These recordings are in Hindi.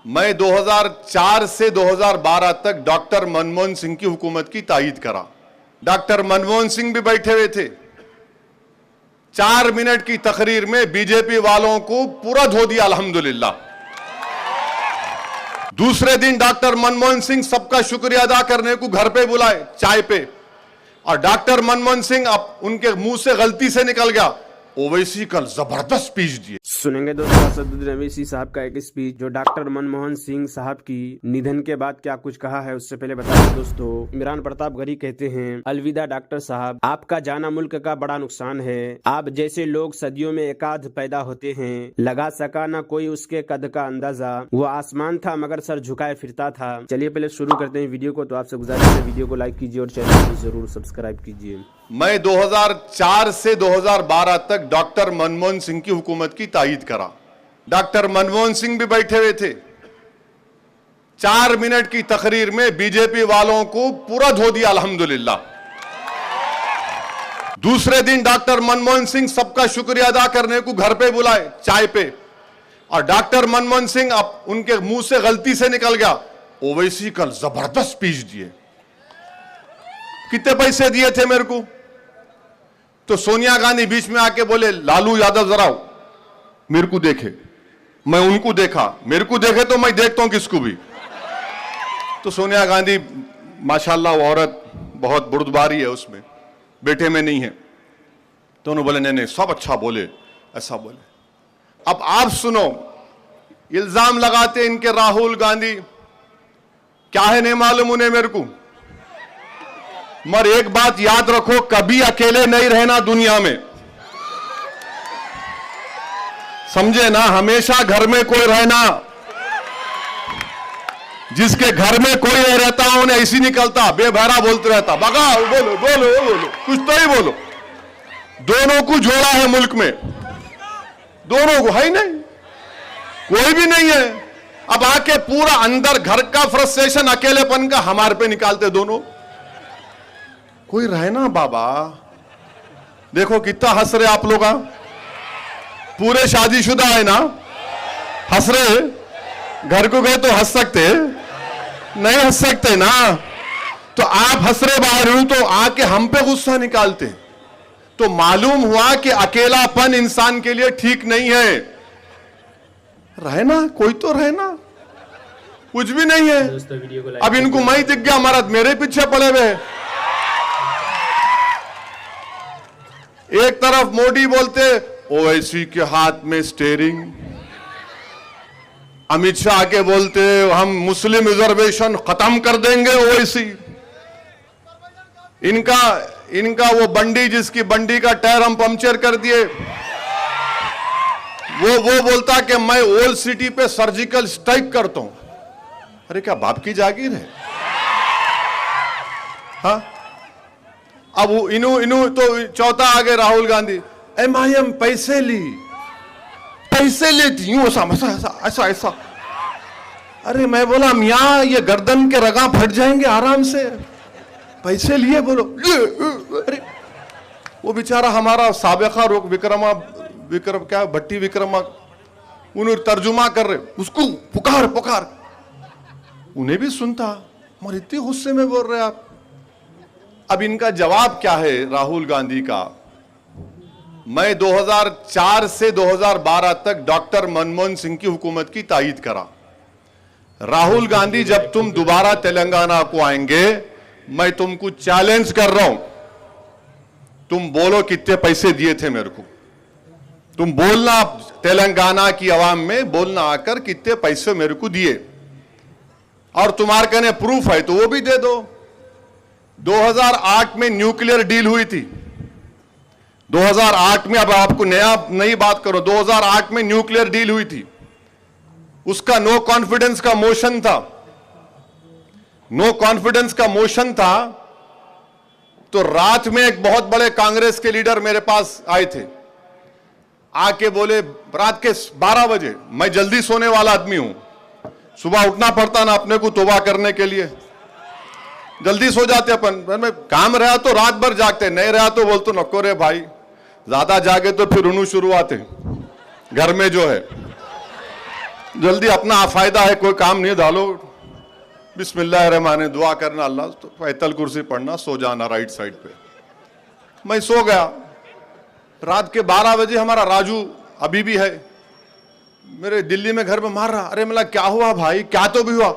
मैं 2004 से 2012 तक डॉक्टर मनमोहन सिंह की हुकूमत की तायीद करा। डॉक्टर मनमोहन सिंह भी बैठे हुए थे। 4 मिनट की तकरीर में बीजेपी वालों को पूरा धो दिया अल्हम्दुलिल्लाह। दूसरे दिन डॉक्टर मनमोहन सिंह सबका शुक्रिया अदा करने को घर पे बुलाए चाय पे, और डॉक्टर मनमोहन सिंह अब उनके मुंह से गलती से निकल गया, ओवैसी कल जबरदस्त स्पीच दिए। सुनेंगे दोस्तों असदुद्दीन ओवैसी साहब का एक स्पीच जो डॉक्टर मनमोहन सिंह साहब की निधन के बाद क्या कुछ कहा है। उससे पहले बता दें दोस्तों, इमरान प्रतापगढ़ी कहते हैं, अलविदा डॉक्टर साहब, आपका जाना मुल्क का बड़ा नुकसान है। आप जैसे लोग सदियों में एकाध पैदा होते हैं, लगा सका न कोई उसके कद का अंदाजा। वो आसमान था मगर सर झुकाए फिरता था। चलिए पहले शुरू करते हैं वीडियो को। तो आपसे गुजारिश है वीडियो को लाइक कीजिए और चैनल को जरूर सब्सक्राइब कीजिए। मैं 2004 से 2012 तक डॉक्टर मनमोहन सिंह की हुकूमत की तायीद करा। डॉक्टर मनमोहन सिंह भी बैठे हुए थे। 4 मिनट की तकरीर में बीजेपी वालों को पूरा धो दिया अल्हम्दुलिल्लाह। दूसरे दिन डॉक्टर मनमोहन सिंह सबका शुक्रिया अदा करने को घर पे बुलाए चाय पे, और डॉक्टर मनमोहन सिंह अब उनके मुंह से गलती से निकल गया, ओवैसी कल जबरदस्त स्पीच दिए। कितने पैसे दिए थे मेरे को? तो सोनिया गांधी बीच में आके बोले, लालू यादव जरा मेरे को देखे। मैं उनको देखा, मेरे को देखे तो मैं देखता हूं किसको भी। तो सोनिया गांधी माशाल्लाह वो औरत बहुत बुर्दबारी है, उसमें बेटे में नहीं है। तो उन्होंने बोले नहीं सब अच्छा बोले, ऐसा बोले। अब आप सुनो, इल्जाम लगाते इनके राहुल गांधी, क्या है नहीं मालूम उन्हें मेरे को। मगर एक बात याद रखो, कभी अकेले नहीं रहना दुनिया में, समझे ना। हमेशा घर में कोई रहना। जिसके घर में कोई नहीं रहता उन्हें ऐसी निकलता, बेबहरा बोलते रहता, बगा बोलो बोलो बोलो, कुछ तो ही बोलो। दोनों को जोड़ा है मुल्क में, दोनों को है नहीं, कोई भी नहीं है। अब आके पूरा अंदर घर का फ्रस्ट्रेशन अकेलेपन का हमारे पे निकालते दोनों। कोई रहना बाबा। देखो कितना हंस रहे आप लोग, पूरे शादीशुदा है ना, हंस रहे। घर को गए तो हंस सकते, नहीं हंस सकते ना। तो आप हंस रहे बाहर हूं तो आके हम पे गुस्सा निकालते। तो मालूम हुआ कि अकेलापन इंसान के लिए ठीक नहीं है। रहना, कोई तो रहना, कुछ भी नहीं है। अब इनको मैं दिख गया, मर्द मेरे पीछे पड़े हुए। एक तरफ मोदी बोलते ओवैसी के हाथ में स्टीयरिंग, अमित शाह के बोलते हम मुस्लिम रिजर्वेशन खत्म कर देंगे ओवैसी। इनका वो बंडी, जिसकी बंडी का टायर हम पंक्चर कर दिए, वो बोलता कि मैं ओल्ड सिटी पे सर्जिकल स्ट्राइक करता हूं। अरे क्या बाप की जागीर है? हाँ, अब इनू तो चौथा आ गए राहुल गांधी, MIM पैसे लेती हूं, ऐसा। अरे मैं बोला मियां ये गर्दन के रगा फट जाएंगे आराम से, पैसे लिए बोलो। अरे वो बेचारा हमारा साबिका विक्रम क्या भट्टी विक्रमा, उन्हें तर्जुमा कर रहे, उसको पुकार उन्हें भी सुनता, मगर इतने गुस्से में बोल रहे आप। अब इनका जवाब क्या है राहुल गांधी का? मैं 2004 से 2012 तक डॉक्टर मनमोहन सिंह की हुकूमत की तायीद करा। राहुल गांधी, जब तुम दोबारा तेलंगाना को आएंगे, मैं तुमको चैलेंज कर रहा हूं, तुम बोलो कितने पैसे दिए थे मेरे को। तुम बोलना तेलंगाना की आवाम में, बोलना आकर कितने पैसे मेरे को दिए, और तुम्हारे कने प्रूफ है तो वो भी दे दो। 2008 में न्यूक्लियर डील हुई थी। 2008 में, अब आपको नई बात करो, 2008 में न्यूक्लियर डील हुई थी। उसका नो कॉन्फिडेंस का मोशन था। नो कॉन्फिडेंस का मोशन था तो रात में एक बहुत बड़े कांग्रेस के लीडर मेरे पास आए थे, आके बोले रात के 12 बजे, मैं जल्दी सोने वाला आदमी हूं, सुबह उठना पड़ता ना अपने को तौबा करने के लिए, जल्दी सो जाते अपन। में काम रहा तो रात भर जागते, नहीं रहा तो बोलते नको रे भाई, ज्यादा जागे तो फिर उन्हें शुरुआत है घर में जो है। जल्दी अपना फायदा है, कोई काम नहीं, डालो बिस्मिल्लाहिर्रहमानिर्रहीम, दुआ करना अल्लाह, तो फैतल कुर्सी पढ़ना, सो जाना राइट साइड पे। मैं सो गया। रात के 12 बजे हमारा राजू अभी भी है मेरे दिल्ली में घर में मार रहा। अरे मतलब क्या हुआ भाई, क्या तो भी हुआ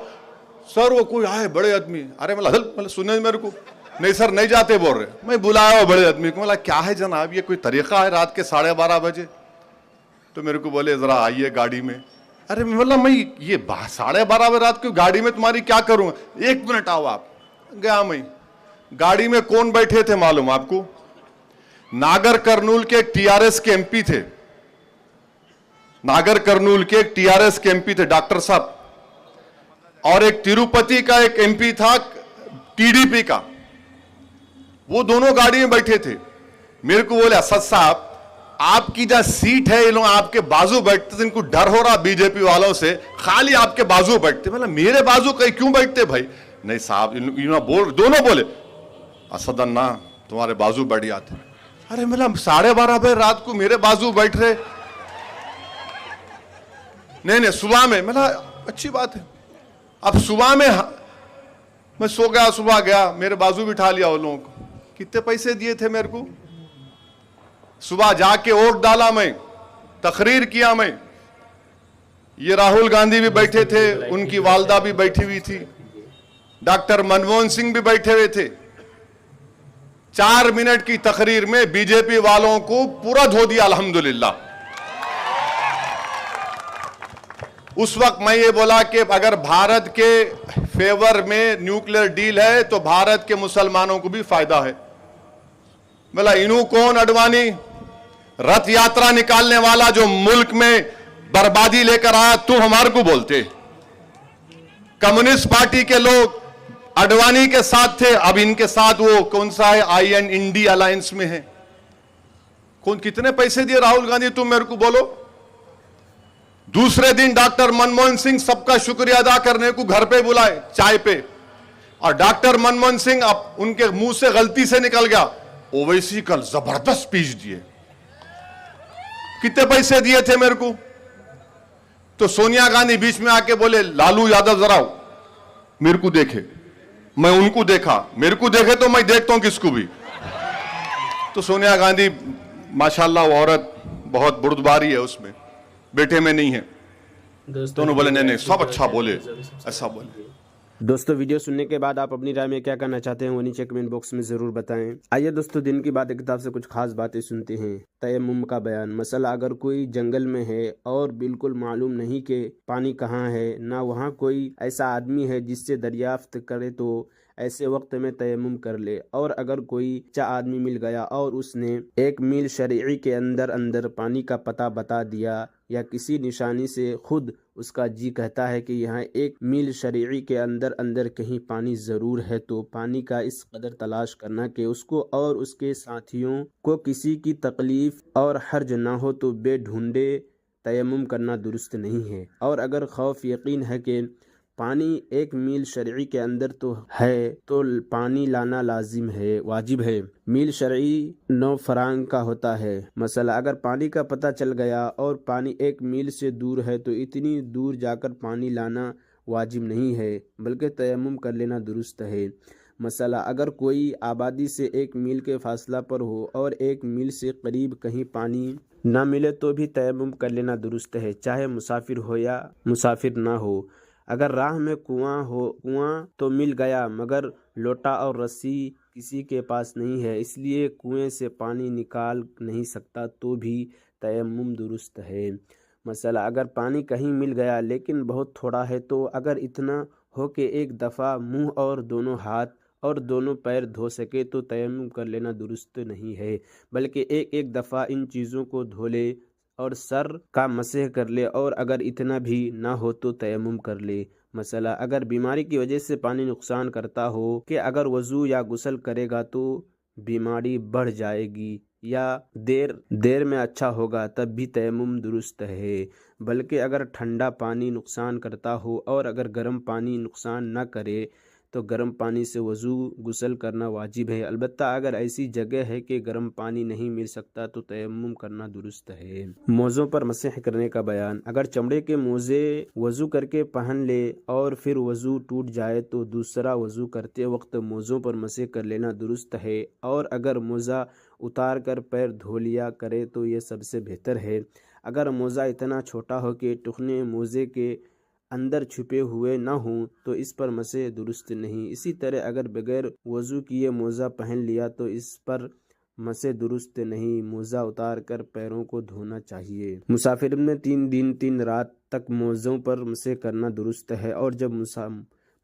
सर, वो कोई आए बड़े आदमी। अरे मतलब सुने मेरे को, नहीं सर नहीं जाते बोल रहे। मैं बुलाया बड़े आदमी को, मतलब क्या है जनाब, ये कोई तरीका है रात के 12:30 बजे? तो मेरे को बोले जरा आइए गाड़ी में। अरे मतलब मैं ये 12:30 बजे रात को गाड़ी में तुम्हारी क्या करूंगा? 1 मिनट आओ आप। गया मैं, गाड़ी में कौन बैठे थे मालूम आपको? नागर कर्नूल के टीआरएस के एमपी थे, नागर कर्नूल के टीआरएस के एमपी थे डॉक्टर साहब, और एक तिरुपति का एक एमपी था टीडीपी का। वो दोनों गाड़ी में बैठे थे। मेरे को बोले असद साहब आपकी जहां सीट है, ये लोग आपके बाजू बैठते थे, इनको डर हो रहा बीजेपी वालों से, खाली आपके बाजू बैठते। मतलब मेरे बाजू कहीं क्यों बैठते भाई? नहीं साहब, दोनों बोले असद अन्ना तुम्हारे बाजू बैठ जाते। अरे मतलब 12:30 बजे रात को मेरे बाजू बैठ रहे। नहीं सुबह में, मतलब अच्छी बात है। अब सुबह में मैं सो गया, सुबह गया, मेरे बाजू बिठा लिया उन लोगों को। कितने पैसे दिए थे मेरे को? सुबह जाके वोट डाला, मैं तकरीर किया। मैं ये राहुल गांधी भी बैठे थे, उनकी वालदा भी बैठी हुई थी, डॉक्टर मनमोहन सिंह भी बैठे हुए थे। 4 मिनट की तकरीर में बीजेपी वालों को पूरा धो दिया अल्हम्दुलिल्लाह। उस वक्त मैं ये बोला कि अगर भारत के फेवर में न्यूक्लियर डील है तो भारत के मुसलमानों को भी फायदा है। बोला इनू कौन अडवाणी, रथ यात्रा निकालने वाला जो मुल्क में बर्बादी लेकर आया, तुम हमारे को बोलते। कम्युनिस्ट पार्टी के लोग अडवाणी के साथ थे, अब इनके साथ वो कौन सा है, IND अलायंस में है। कौन कितने पैसे दिए राहुल गांधी, तुम मेरे को बोलो। दूसरे दिन डॉक्टर मनमोहन सिंह सबका शुक्रिया अदा करने को घर पे बुलाए चाय पे, और डॉक्टर मनमोहन सिंह अब उनके मुंह से गलती से निकल गया ओवैसी कल जबरदस्त स्पीच दिए। कितने पैसे दिए थे मेरे को? तो सोनिया गांधी बीच में आके बोले लालू यादव जरा मेरे को देखे, मैं उनको देखा, मेरे को देखे तो मैं देखता हूं किसको भी। तो सोनिया गांधी माशाल्लाह वो औरत बहुत बुर्दबारी है, उसमें बेटे में नहीं है। दोनों बोले नहीं सब अच्छा बोले, ऐसा बोले। दोस्तों वीडियो सुनने के बाद आप अपनी राय में क्या कहना चाहते हैं वो नीचे कमेंट बॉक्स में जरूर बताएं। आइए दोस्तों दिन की बात किताब से कुछ खास बातें सुनते हैं। तयम्मुम का बयान। मसला अगर कोई जंगल में है और बिल्कुल मालूम नहीं कि पानी कहाँ है, ना वहाँ कोई ऐसा आदमी है जिससे दरियाफ्त करे, तो ऐसे वक्त में तयम्मुम कर ले। और अगर कोई अच्छा आदमी मिल गया और उसने 1 मील शरई के अंदर अंदर पानी का पता बता दिया, या किसी निशानी से खुद उसका जी कहता है कि यहाँ 1 मील शरई के अंदर अंदर कहीं पानी ज़रूर है, तो पानी का इस कदर तलाश करना कि उसको और उसके साथियों को किसी की तकलीफ और हर्ज ना हो, तो बेढूंढे तयम्मुम करना दुरुस्त नहीं है। और अगर खौफ यकीन है कि पानी 1 मील शरई के अंदर तो है, तो पानी लाना लाजिम है, वाजिब है। मील शरई 9 फरांग का होता है। मसला अगर पानी का पता चल गया और पानी 1 मील से दूर है, तो इतनी दूर जाकर पानी लाना वाजिब नहीं है, बल्कि तयम्मुम कर लेना दुरुस्त है। मसला अगर कोई आबादी से 1 मील के फासला पर हो और 1 मील से करीब कहीं पानी ना मिले, तो भी तयम्मुम कर लेना दुरुस्त है, चाहे मुसाफिर हो या मुसाफिर ना हो। अगर राह में कुआं तो मिल गया, मगर लोटा और रस्सी किसी के पास नहीं है, इसलिए कुएं से पानी निकाल नहीं सकता, तो भी तयम्मुम दुरुस्त है। मसला अगर पानी कहीं मिल गया लेकिन बहुत थोड़ा है, तो अगर इतना हो कि एक दफ़ा मुंह और दोनों हाथ और दोनों पैर धो सके, तो तयम्मुम कर लेना दुरुस्त नहीं है, बल्कि एक दफ़ा इन चीज़ों को धो ले और सर का मसह कर ले, और अगर इतना भी ना हो तो तयम्मुम कर ले। मसला अगर बीमारी की वजह से पानी नुकसान करता हो कि अगर वज़ू या गुस्ल करेगा तो बीमारी बढ़ जाएगी या देर में अच्छा होगा, तब भी तयम्मुम दुरुस्त है। बल्कि अगर ठंडा पानी नुकसान करता हो और अगर गर्म पानी नुकसान न करे, तो गर्म पानी से वज़ू गुस्ल करना वाजिब है। अलबत्ता अगर ऐसी जगह है कि गर्म पानी नहीं मिल सकता तो तयम्मुम करना दुरुस्त है। मोज़ों पर मसह करने का बयान। अगर चमड़े के मोज़े वज़ू करके पहन ले और फिर वज़ू टूट जाए तो दूसरा वज़ू करते वक्त मोज़ों पर मसह कर लेना दुरुस्त है, और अगर मोज़ा उतार कर पैर धो लिया करे तो ये सबसे बेहतर है। अगर मोज़ा इतना छोटा हो कि टुकने मोज़े के अंदर छुपे हुए न हों तो इस पर मसे दुरुस्त नहीं। इसी तरह अगर बगैर वज़ू किए मोज़ा पहन लिया तो इस पर मसे दुरुस्त नहीं। मोज़ा उतार कर पैरों को धोना चाहिए। मुसाफिर में 3 दिन 3 रात तक मोज़ों पर मसे करना दुरुस्त है, और जब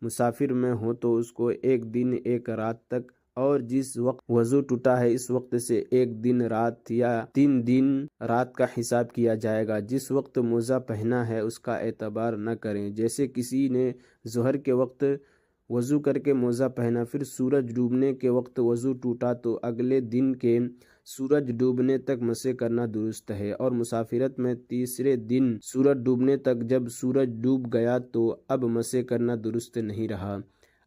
मुसाफिर में हो तो उसको 1 दिन 1 रात तक, और जिस वक्त वज़ू टूटा है इस वक्त से 1 दिन रात या 3 दिन रात का हिसाब किया जाएगा। जिस वक्त मोज़ा पहना है उसका एतबार न करें। जैसे किसी ने ज़ोहर के वक्त वज़ू करके मोज़ा पहना, फिर सूरज डूबने के वक्त वज़ू टूटा तो अगले दिन के सूरज डूबने तक मसे करना दुरुस्त है। और मुसाफिरत में तीसरे दिन सूरज डूबने तक जब सूरज डूब गया तो अब मसे करना दुरुस्त नहीं रहा।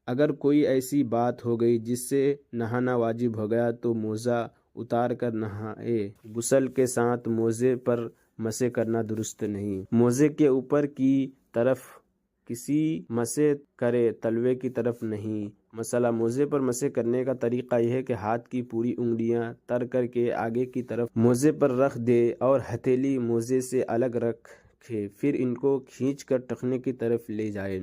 अगर कोई ऐसी बात हो गई जिससे नहाना वाजिब हो गया तो मोज़ा उतार कर नहाए। गुस्ल के साथ मोज़े पर मसे करना दुरुस्त नहीं। मोज़े के ऊपर की तरफ किसी मसे करे, तलवे की तरफ नहीं। मसला मोज़े पर मसे करने का तरीका यह है कि हाथ की पूरी उंगलियां तर करके आगे की तरफ मोज़े पर रख दे और हथेली मोज़े से अलग रखे, फिर इनको खींच कर टखने की तरफ ले जाए।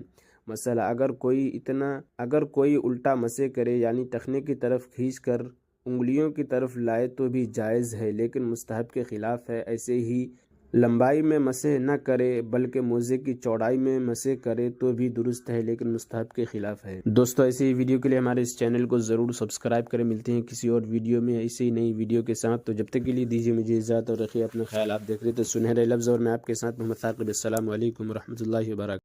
मसला अगर कोई उल्टा मसे करे यानी टखने की तरफ खींच कर उंगलियों की तरफ लाए तो भी जायज़ है, लेकिन मुस्तहब के खिलाफ है। ऐसे ही लंबाई में मसे न करे बल्कि मोज़े की चौड़ाई में मसे करे तो भी दुरुस्त है, लेकिन मुस्तहब के खिलाफ है। दोस्तों, ऐसे ही वीडियो के लिए हमारे इस चैनल को ज़रूर सब्सक्राइब करें। मिलते हैं किसी और वीडियो में ऐसे ही नई वीडियो के साथ। तो जब तक के लिए दीजिए मुझे इजाज़त और रखिए अपना ख्याल। आप देख रहे तो सुनहरे लफ्ज़ और मैं आपके साथ मोहम्मद साकिब। अस्सलामु अलैकुम रहमतुल्लाहि व बरकातहू।